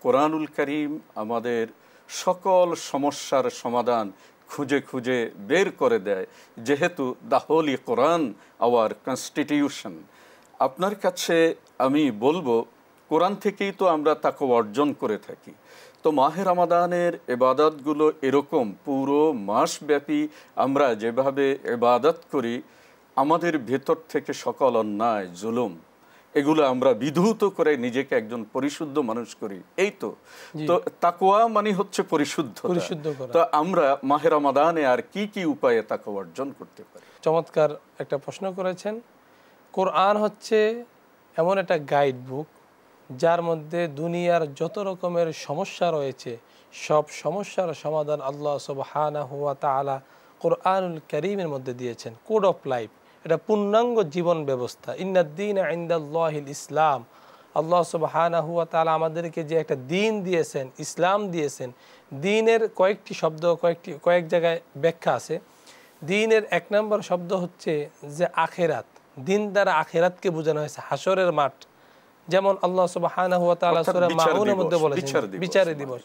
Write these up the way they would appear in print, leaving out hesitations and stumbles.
কোরআনুল কারীম আমাদের সকল সমস্যার সমাধান খুঁজে খুঁজে বের করে দেয়, যেহেতু the Holi Quran hour constitution. আপনার কাছে আমি বলবো, কোরআন থেকেই তো আমরা তাকওয়া অর্জন করে থাকি। তো মাহে রমাদানের ইবাদতগুলো এরকম পুরো মাসব্যাপী আমরা যেভাবে ইবাদত করি, আমাদের ভেতর থেকে সকল অন্যায় জুলুম এগুলো আমরা বিধূত করে নিজেকে একজন পরিশুদ্ধ মানুষ করি। এই তো তো তাকওয়া মানে হচ্ছে পরিশুদ্ধ। তো আমরা মাহে রমাদানে আর কি কি উপায়ে তাকওয়া অর্জন করতে পারি? চমৎকার একটা প্রশ্ন করেছেন। কোরআন হচ্ছে এমন একটা গাইড বুক যার মধ্যে দুনিয়ার যত রকমের সমস্যা রয়েছে সব সমস্যার সমাধান আল্লাহ সুবহানাহু ওয়া তাআলা কোরআনুল কারীমের মধ্যে দিয়েছেন। কোড অফ লাইফ, এটা পূর্ণাঙ্গ জীবন ব্যবস্থা। ইন্নাদ-দীনা ইনদাল্লাহিল ইসলাম। আল্লাহ সুবহানাহু ওয়া তাআলা আমাদেরকে যে একটা দিন দিয়েছেন, ইসলাম দিয়েছেন। দিনের কয়েকটি শব্দ কয়েক জায়গায় ব্যাখ্যা আছে। দিনের এক নম্বর শব্দ হচ্ছে যে আখেরাত, দিন দ্বারা আখেরাতকে বোঝানো হয়েছে, হাসরের মাঠ। যেমন আল্লাহ সুবহানাহু ওয়া তাআলা সূরা মাউনের মধ্যে বলেছেন বিচারের দিবস।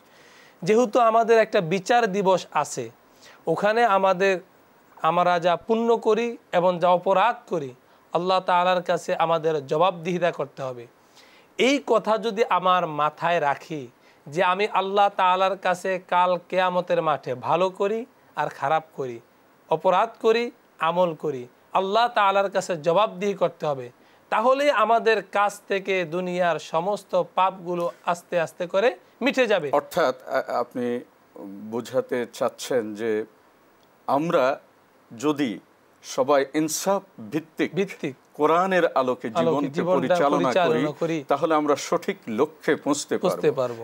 যেহেতু আমাদের একটা বিচার দিবস আছে, ওখানে আমরা যা পুণ্য করি এবং যা অপরাধ করি আল্লাহ তাআলার কাছে আমাদের জবাবদিহিতা করতে হবে। এই কথা যদি আমার মাথায় রাখি যে আমি আল্লাহ তাআলার কাছে কাল কিয়ামতের মাঠে ভালো করি আর খারাপ করি, অপরাধ করি, আমল করি, আল্লাহ তাআলার কাছে জবাবদিহি করতে হবে, তাহলে আমাদের কাছ থেকে দুনিয়ার সমস্ত পাপগুলো আস্তে আস্তে করে মিটে যাবে। অর্থাৎ আপনি বোঝাতে চাচ্ছেন যে আমরা যদি সবাই ইনসাফ ভিত্তিক কোরআনের আলোকে জীবনকে পরিচালনা করি, তাহলে আমরা সঠিক লক্ষ্যে পৌঁছতে পারবো।